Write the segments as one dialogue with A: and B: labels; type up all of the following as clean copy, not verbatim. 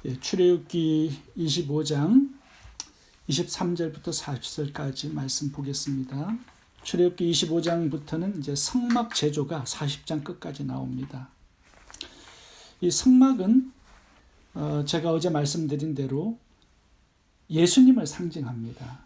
A: 출애굽기 25장 23절부터 40절까지 말씀 보겠습니다. 출애굽기 25장부터는 이제 성막 제조가 40장 끝까지 나옵니다. 이 성막은 제가 어제 말씀드린 대로 예수님을 상징합니다.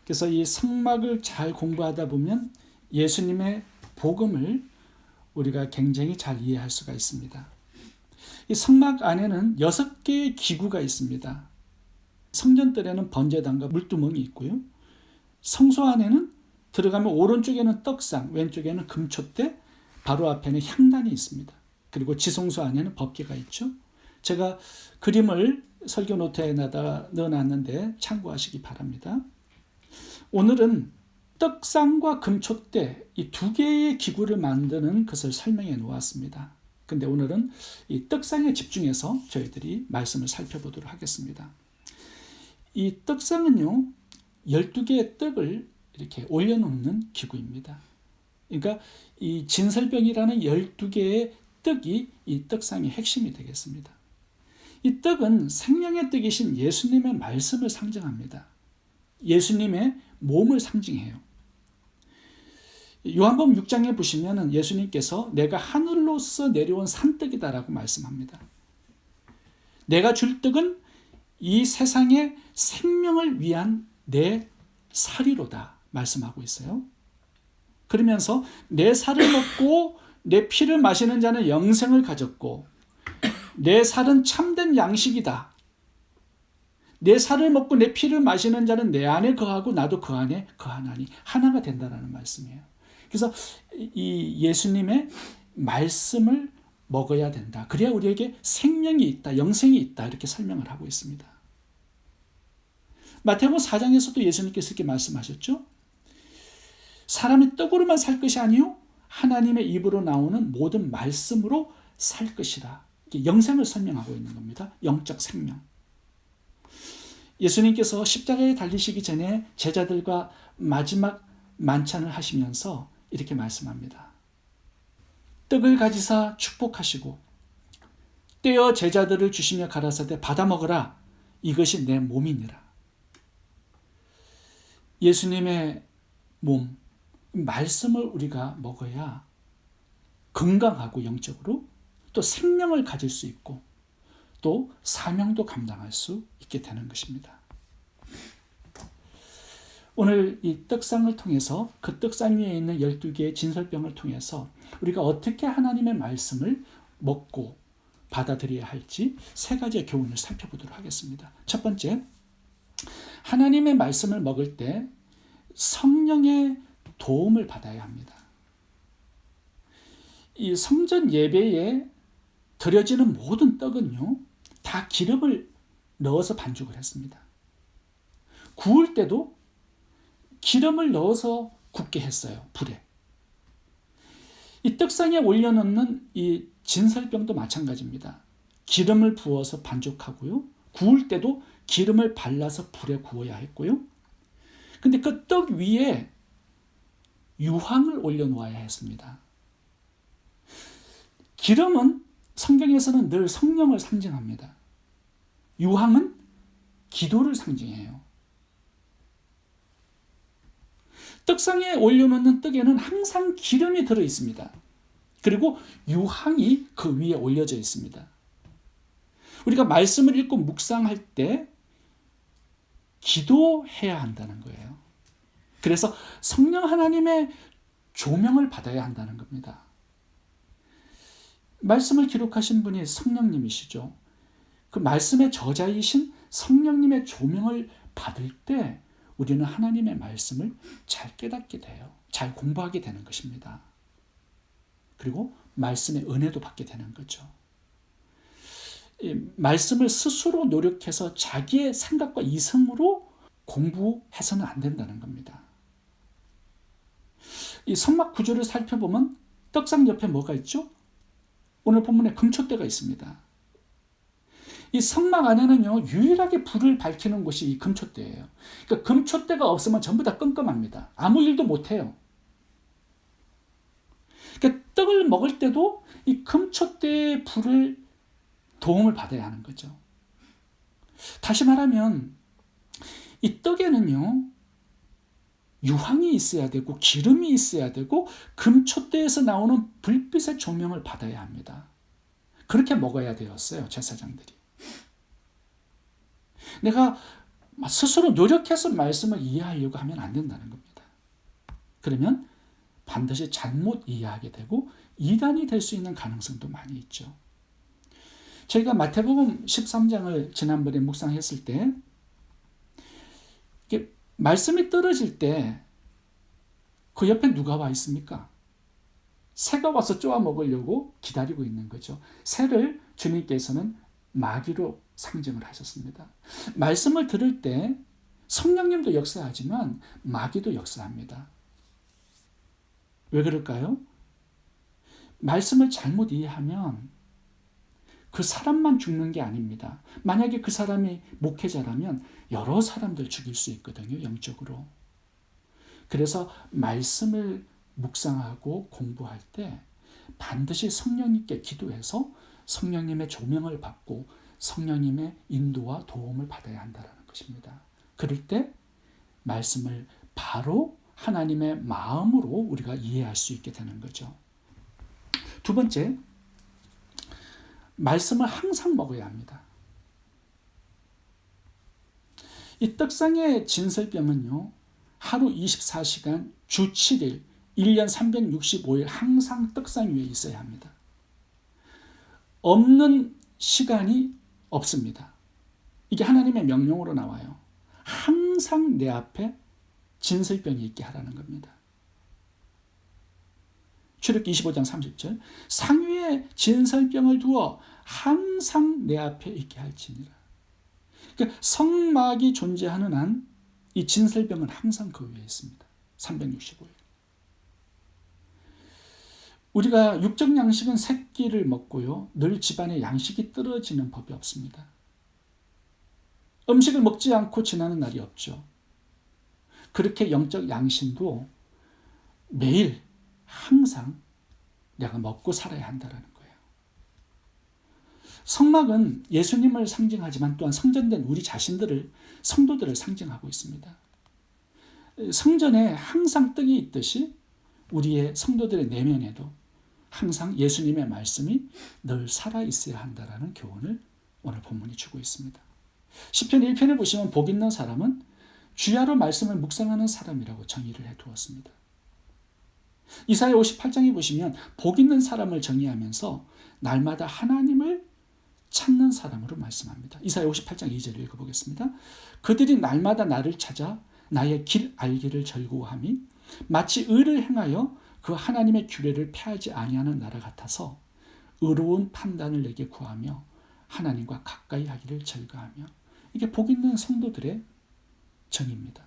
A: 그래서 이 성막을 잘 공부하다 보면 예수님의 복음을 우리가 굉장히 잘 이해할 수가 있습니다. 이 성막 안에는 6개의 기구가 있습니다. 성전뜰에는 번제단과 물두멍이 있고요. 성소 안에는 들어가면 오른쪽에는 떡상, 왼쪽에는 금촛대, 바로 앞에는 향단이 있습니다. 그리고 지성소 안에는 법궤가 있죠. 제가 그림을 설교 노트에 넣어놨는데 참고하시기 바랍니다. 오늘은 떡상과 금촛대 이 2개의 기구를 만드는 것을 설명해 놓았습니다. 근데 오늘은 이 떡상에 집중해서 저희들이 말씀을 살펴보도록 하겠습니다. 이 떡상은요, 12개의 떡을 이렇게 올려놓는 기구입니다. 그러니까 이 진설병이라는 12개의 떡이 이 떡상의 핵심이 되겠습니다. 이 떡은 생명의 떡이신 예수님의 말씀을 상징합니다. 예수님의 몸을 상징해요. 요한복음 6장에 보시면 예수님께서 내가 하늘로서 내려온 산떡이다라고 말씀합니다. 내가 줄 떡은 이 세상의 생명을 위한 내 살이로다 말씀하고 있어요. 그러면서 내 살을 먹고 내 피를 마시는 자는 영생을 가졌고 내 살은 참된 양식이다. 내 살을 먹고 내 피를 마시는 자는 내 안에 거하고 나도 그 안에 거하나니 하나가 된다라는 말씀이에요. 그래서 이 예수님의 말씀을 먹어야 된다. 그래야 우리에게 생명이 있다, 영생이 있다 이렇게 설명을 하고 있습니다. 마태복음 4장에서도 예수님께서 이렇게 말씀하셨죠. 사람이 떡으로만 살 것이 아니요 하나님의 입으로 나오는 모든 말씀으로 살 것이라. 영생을 설명하고 있는 겁니다. 영적 생명. 예수님께서 십자가에 달리시기 전에 제자들과 마지막 만찬을 하시면서 이렇게 말씀합니다. 떡을 가지사 축복하시고 떼어 제자들을 주시며 가라사대 받아 먹으라. 이것이 내 몸이니라. 예수님의 몸, 말씀을 우리가 먹어야 건강하고 영적으로 또 생명을 가질 수 있고 또 사명도 감당할 수 있게 되는 것입니다. 오늘 이 떡상을 통해서 그 떡상 위에 있는 12개의 진설병을 통해서 우리가 어떻게 하나님의 말씀을 먹고 받아들여야 할지 3가지의 교훈을 살펴보도록 하겠습니다. 첫 번째, 하나님의 말씀을 먹을 때 성령의 도움을 받아야 합니다. 이 성전 예배에 드려지는 모든 떡은요, 다 기름을 넣어서 반죽을 했습니다. 구울 때도 기름을 넣어서 굽게 했어요, 불에. 이 떡상에 올려놓는 이 진설병도 마찬가지입니다. 기름을 부어서 반죽하고요. 구울 때도 기름을 발라서 불에 구워야 했고요. 근데 그 떡 위에 유황을 올려놓아야 했습니다. 기름은 성경에서는 늘 성령을 상징합니다. 유황은 기도를 상징해요. 떡상에 올려놓는 떡에는 항상 기름이 들어있습니다. 그리고 유황이 그 위에 올려져 있습니다. 우리가 말씀을 읽고 묵상할 때 기도해야 한다는 거예요. 그래서 성령 하나님의 조명을 받아야 한다는 겁니다. 말씀을 기록하신 분이 성령님이시죠. 그 말씀의 저자이신 성령님의 조명을 받을 때 우리는 하나님의 말씀을 잘 깨닫게 돼요. 잘 공부하게 되는 것입니다. 그리고 말씀의 은혜도 받게 되는 거죠. 이 말씀을 스스로 노력해서 자기의 생각과 이성으로 공부해서는 안 된다는 겁니다. 이 성막 구조를 살펴보면 떡상 옆에 뭐가 있죠? 오늘 본문에 금촛대가 있습니다. 이 성막 안에는요, 유일하게 불을 밝히는 곳이 이 금촛대예요. 그러니까 금촛대가 없으면 전부 다 깜깜합니다. 아무 일도 못해요. 그러니까 떡을 먹을 때도 이 금촛대의 불을 도움을 받아야 하는 거죠. 다시 말하면 이 떡에는요, 유황이 있어야 되고 기름이 있어야 되고 금촛대에서 나오는 불빛의 조명을 받아야 합니다. 그렇게 먹어야 되었어요, 제사장들이. 내가 스스로 노력해서 말씀을 이해하려고 하면 안 된다는 겁니다. 그러면 반드시 잘못 이해하게 되고 이단이 될 수 있는 가능성도 많이 있죠. 저희가 마태복음 13장을 지난번에 묵상했을 때 이게 말씀이 떨어질 때 그 옆에 누가 와 있습니까? 새가 와서 쪼아 먹으려고 기다리고 있는 거죠. 새를 주님께서는 마귀로 상징을 하셨습니다. 말씀을 들을 때 성령님도 역사하지만 마귀도 역사합니다. 왜 그럴까요? 말씀을 잘못 이해하면 그 사람만 죽는 게 아닙니다. 만약에 그 사람이 목회자라면 여러 사람들 죽일 수 있거든요, 영적으로. 그래서 말씀을 묵상하고 공부할 때 반드시 성령님께 기도해서 성령님의 조명을 받고 성령님의 인도와 도움을 받아야 한다는 것입니다. 그럴 때 말씀을 바로 하나님의 마음으로 우리가 이해할 수 있게 되는 거죠. 두 번째, 말씀을 항상 먹어야 합니다. 이 떡상의 진설병은요, 하루 24시간, 주 7일, 1년 365일 항상 떡상 위에 있어야 합니다. 없는 시간이 없습니다. 이게 하나님의 명령으로 나와요. 항상 내 앞에 진설병이 있게 하라는 겁니다. 출애굽기 25장 30절, 상위에 진설병을 두어 항상 내 앞에 있게 할지니라. 그러니까 성막이 존재하는 한 이 진설병은 항상 그 위에 있습니다. 365일. 우리가 육적 양식은 새끼를 먹고요, 늘 집안에 양식이 떨어지는 법이 없습니다. 음식을 먹지 않고 지나는 날이 없죠. 그렇게 영적 양식도 매일 항상 내가 먹고 살아야 한다는 거예요. 성막은 예수님을 상징하지만 또한 성전된 우리 자신들을, 성도들을 상징하고 있습니다. 성전에 항상 떡이 있듯이 우리의 성도들의 내면에도 항상 예수님의 말씀이 늘 살아있어야 한다는 교훈을 오늘 본문이 주고 있습니다. 시편 1편에 보시면 복 있는 사람은 주야로 말씀을 묵상하는 사람이라고 정의를 해두었습니다. 이사야 58장에 보시면 복 있는 사람을 정의하면서 날마다 하나님을 찾는 사람으로 말씀합니다. 이사야 58장 2절을 읽어보겠습니다. 그들이 날마다 나를 찾아 나의 길 알기를 즐거워함이 마치 의를 행하여 그 하나님의 규례를 폐하지 아니하는 나라 같아서 의로운 판단을 내게 구하며 하나님과 가까이 하기를 즐거워하며, 이게 복 있는 성도들의 정의입니다.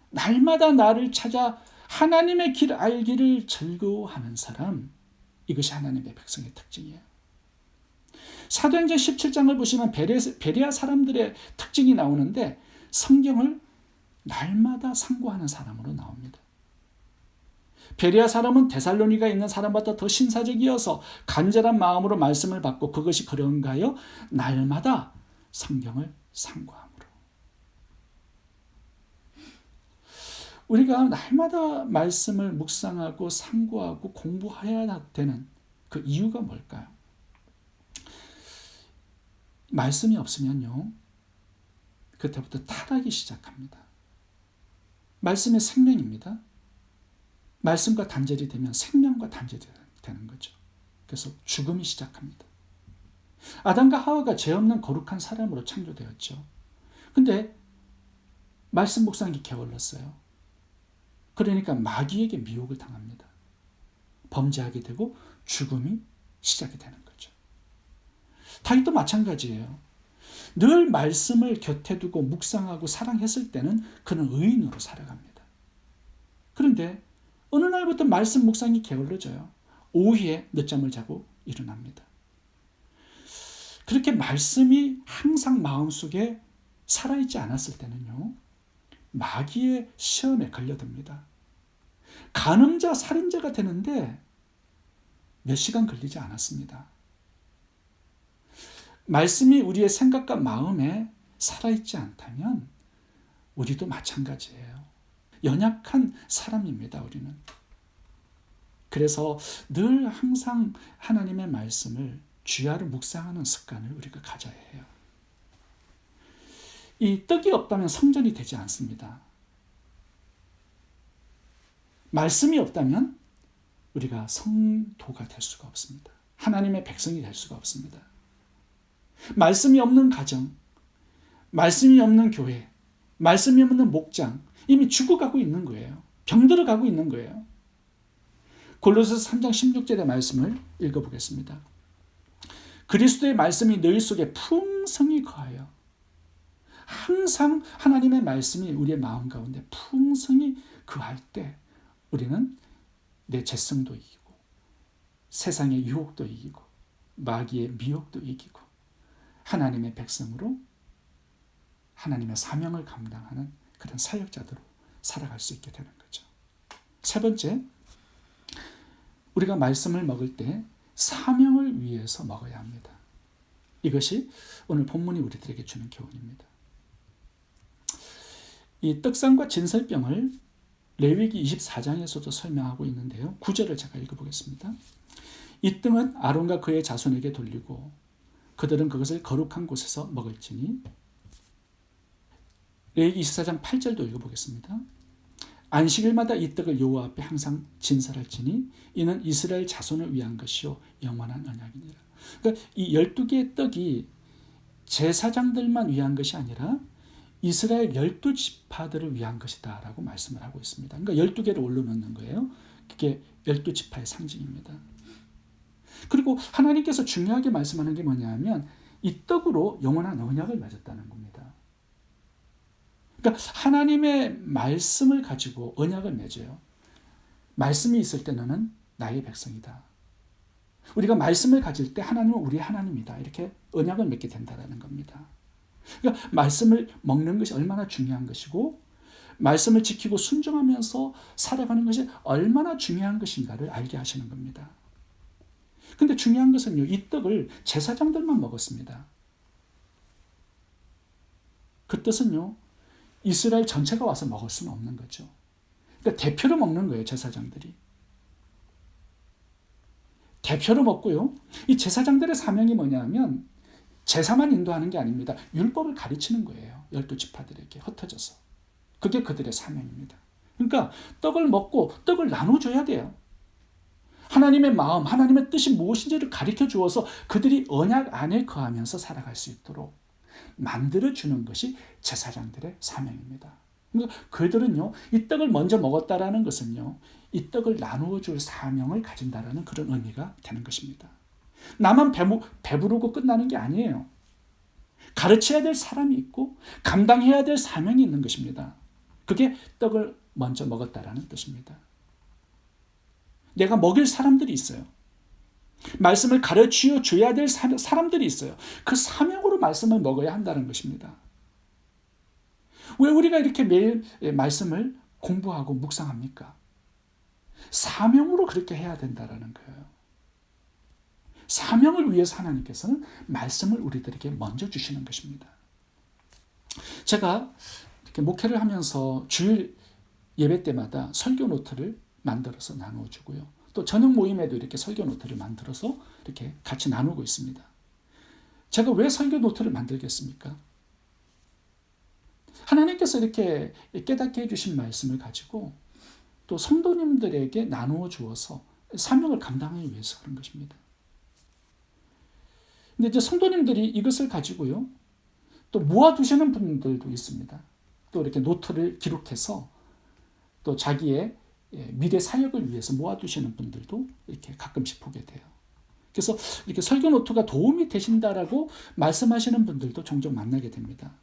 A: 날마다 나를 찾아 하나님의 길 알기를 즐거워하는 사람, 이것이 하나님의 백성의 특징이에요. 사도행전 17장을 보시면 베레아 사람들의 특징이 나오는데 성경을 날마다 상고하는 사람으로 나옵니다. 베레아 사람은 데살로니가에 있는 사람보다 더 신사적이어서 간절한 마음으로 말씀을 받고 그것이 그런가 하여 날마다 성경을 상고함으로. 우리가 날마다 말씀을 묵상하고 상고하고 공부해야 되는 그 이유가 뭘까요? 말씀이 없으면요, 그때부터 타락이 시작합니다. 말씀이 생명입니다. 말씀과 단절이 되면 생명과 단절이 되는 거죠. 그래서 죽음이 시작합니다. 아담과 하와가 죄 없는 거룩한 사람으로 창조되었죠. 근데 말씀 묵상이 게을렀어요. 그러니까 마귀에게 미혹을 당합니다. 범죄하게 되고 죽음이 시작이 되는 거죠. 다윗도 마찬가지예요. 늘 말씀을 곁에 두고 묵상하고 사랑했을 때는 그는 의인으로 살아갑니다. 그런데 어느 날부터 말씀 묵상이 게을러져요. 오후에 늦잠을 자고 일어납니다. 그렇게 말씀이 항상 마음속에 살아있지 않았을 때는요, 마귀의 시험에 걸려듭니다. 간음자, 살인자가 되는데 몇 시간 걸리지 않았습니다. 말씀이 우리의 생각과 마음에 살아있지 않다면 우리도 마찬가지예요. 연약한 사람입니다, 우리는. 그래서 늘 항상 하나님의 말씀을 주야로 묵상하는 습관을 우리가 가져야 해요. 이 떡이 없다면 성전이 되지 않습니다. 말씀이 없다면 우리가 성도가 될 수가 없습니다. 하나님의 백성이 될 수가 없습니다. 말씀이 없는 가정, 말씀이 없는 교회, 말씀이 없는 목장, 이미 죽어가고 있는 거예요. 병들어가고 있는 거예요. 골로새서 3장 16절의 말씀을 읽어보겠습니다. 그리스도의 말씀이 너희 속에 풍성히 거하여, 항상 하나님의 말씀이 우리의 마음 가운데 풍성히 거할 때 우리는 내 죄성도 이기고 세상의 유혹도 이기고 마귀의 미혹도 이기고 하나님의 백성으로 하나님의 사명을 감당하는 그런 사역자들로 살아갈 수 있게 되는 거죠. 세 번째, 우리가 말씀을 먹을 때 사명을 위해서 먹어야 합니다. 이것이 오늘 본문이 우리들에게 주는 교훈입니다. 이 떡상과 진설병을 레위기 24장에서도 설명하고 있는데요. 9절을 제가 읽어보겠습니다. 이 등은 아론과 그의 자손에게 돌리고 그들은 그것을 거룩한 곳에서 먹을지니. 레위기 24장 8절도 읽어보겠습니다. 안식일마다 이 떡을 여호와 앞에 항상 진설할지니 이는 이스라엘 자손을 위한 것이요 영원한 언약이니라. 그러니까 이 12개의 떡이 제사장들만 위한 것이 아니라 이스라엘 12지파들을 위한 것이다 라고 말씀을 하고 있습니다. 그러니까 12개를 올려놓는 거예요. 그게 12지파의 상징입니다. 그리고 하나님께서 중요하게 말씀하는 게 뭐냐면 이 떡으로 영원한 언약을 맺었다는 겁니다. 그러니까 하나님의 말씀을 가지고 언약을 맺어요. 말씀이 있을 때 너는 나의 백성이다. 우리가 말씀을 가질 때 하나님은 우리의 하나님이다. 이렇게 언약을 맺게 된다는 겁니다. 그러니까 말씀을 먹는 것이 얼마나 중요한 것이고 말씀을 지키고 순종하면서 살아가는 것이 얼마나 중요한 것인가를 알게 하시는 겁니다. 근데 중요한 것은요, 이 떡을 제사장들만 먹었습니다. 그 뜻은요, 이스라엘 전체가 와서 먹을 수는 없는 거죠. 그러니까 대표로 먹는 거예요, 제사장들이. 대표로 먹고요. 이 제사장들의 사명이 뭐냐면 제사만 인도하는 게 아닙니다. 율법을 가르치는 거예요. 12지파들에게 흩어져서. 그게 그들의 사명입니다. 그러니까 떡을 먹고 떡을 나눠줘야 돼요. 하나님의 마음, 하나님의 뜻이 무엇인지를 가르쳐 주어서 그들이 언약 안에 거하면서 살아갈 수 있도록 만들어주는 것이 제사장들의 사명입니다. 그러니까 그들은요, 이 떡을 먼저 먹었다라는 것은요, 이 떡을 나누어 줄 사명을 가진다라는 그런 의미가 되는 것입니다. 나만 배부르고 끝나는 게 아니에요. 가르쳐야 될 사람이 있고 감당해야 될 사명이 있는 것입니다. 그게 떡을 먼저 먹었다라는 뜻입니다. 내가 먹일 사람들이 있어요. 말씀을 가르쳐 줘야 될 사람들이 있어요. 그 사명으로 말씀을 먹어야 한다는 것입니다. 왜 우리가 이렇게 매일 말씀을 공부하고 묵상합니까? 사명으로 그렇게 해야 된다는 거예요. 사명을 위해서 하나님께서는 말씀을 우리들에게 먼저 주시는 것입니다. 제가 이렇게 목회를 하면서 주일 예배 때마다 설교 노트를 만들어서 나누어주고요. 또 저녁 모임에도 이렇게 설교 노트를 만들어서 이렇게 같이 나누고 있습니다. 제가 왜 설교 노트를 만들겠습니까? 하나님께서 이렇게 깨닫게 해주신 말씀을 가지고 또 성도님들에게 나누어 주어서 사명을 감당하기 위해서 그런 것입니다. 근데 이제 성도님들이 이것을 가지고요, 또 모아두시는 분들도 있습니다. 또 이렇게 노트를 기록해서 또 자기의 미래 사역을 위해서 모아두시는 분들도 이렇게 가끔씩 보게 돼요. 그래서 이렇게 설교 노트가 도움이 되신다라고 말씀하시는 분들도 종종 만나게 됩니다.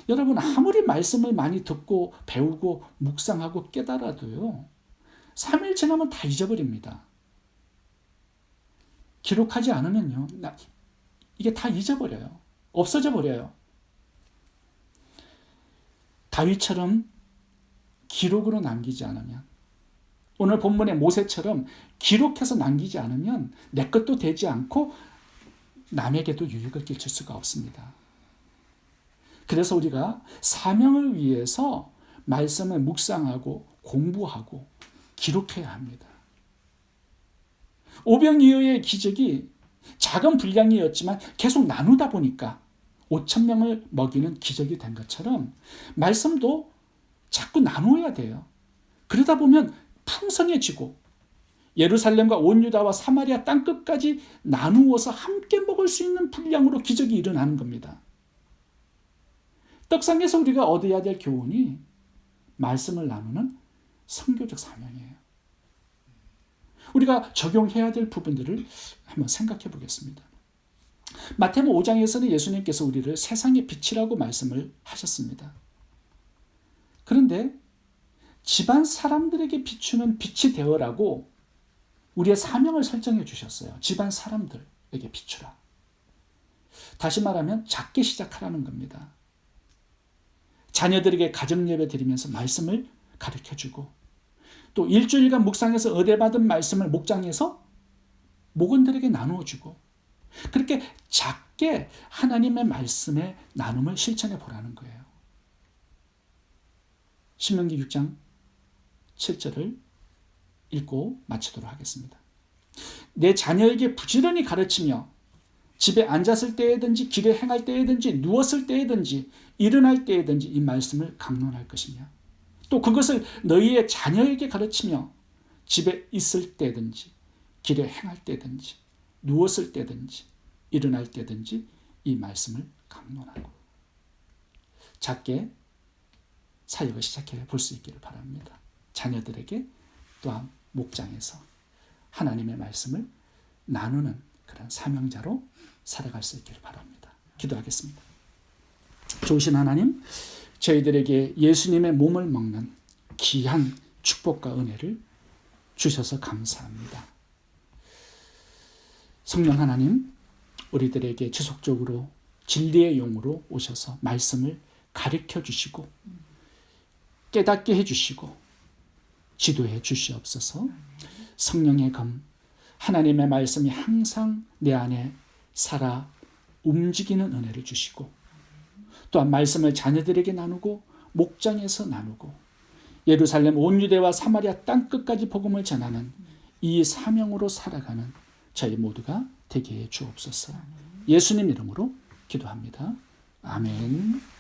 A: 여러분, 아무리 말씀을 많이 듣고 배우고 묵상하고 깨달아도요, 3일 지나면 다 잊어버립니다. 기록하지 않으면요, 이게 다 잊어버려요. 없어져 버려요. 다윗처럼 기록으로 남기지 않으면, 오늘 본문의 모세처럼 기록해서 남기지 않으면 내 것도 되지 않고 남에게도 유익을 끼칠 수가 없습니다. 그래서 우리가 사명을 위해서 말씀을 묵상하고 공부하고 기록해야 합니다. 오병이어의 기적이 작은 분량이었지만 계속 나누다 보니까 5,000명을 먹이는 기적이 된 것처럼 말씀도 자꾸 나누어야 돼요. 그러다 보면 풍성해지고 예루살렘과 온 유다와 사마리아 땅끝까지 나누어서 함께 먹을 수 있는 분량으로 기적이 일어나는 겁니다. 떡상에서 우리가 얻어야 될 교훈이 말씀을 나누는 선교적 사명이에요. 우리가 적용해야 될 부분들을 한번 생각해 보겠습니다. 마태복음 5장에서는 예수님께서 우리를 세상의 빛이라고 말씀을 하셨습니다. 그런데 집안 사람들에게 비추는 빛이 되어라고 우리의 사명을 설정해 주셨어요. 집안 사람들에게 비추라. 다시 말하면 작게 시작하라는 겁니다. 자녀들에게 가정예배 드리면서 말씀을 가르쳐주고 또 일주일간 묵상해서 의뢰받은 말씀을 목장에서 목원들에게 나누어주고 그렇게 작게 하나님의 말씀의 나눔을 실천해 보라는 거예요. 신명기 6장 7절을 읽고 마치도록 하겠습니다. 내 자녀에게 부지런히 가르치며 집에 앉았을 때에든지 길에 행할 때에든지 누웠을 때에든지 일어날 때에든지 이 말씀을 강론할 것이며 또 그것을 너희의 자녀에게 가르치며 집에 있을 때든지 길에 행할 때든지 누웠을 때든지 일어날 때든지 이 말씀을 강론하고 작게 사역을 시작해 볼 수 있기를 바랍니다. 자녀들에게 또한 목장에서 하나님의 말씀을 나누는 그런 사명자로 살아갈 수 있기를 바랍니다. 기도하겠습니다. 좋으신 하나님, 저희들에게 예수님의 몸을 먹는 귀한 축복과 은혜를 주셔서 감사합니다. 성령 하나님, 우리들에게 지속적으로 진리의 용으로 오셔서 말씀을 가르쳐 주시고 깨닫게 해주시고 지도해 주시옵소서. 성령의 검, 하나님의 말씀이 항상 내 안에 살아 움직이는 은혜를 주시고 또한 말씀을 자녀들에게 나누고 목장에서 나누고 예루살렘 온 유대와 사마리아 땅끝까지 복음을 전하는 이 사명으로 살아가는 저희 모두가 되게 해 주옵소서. 예수님 이름으로 기도합니다. 아멘.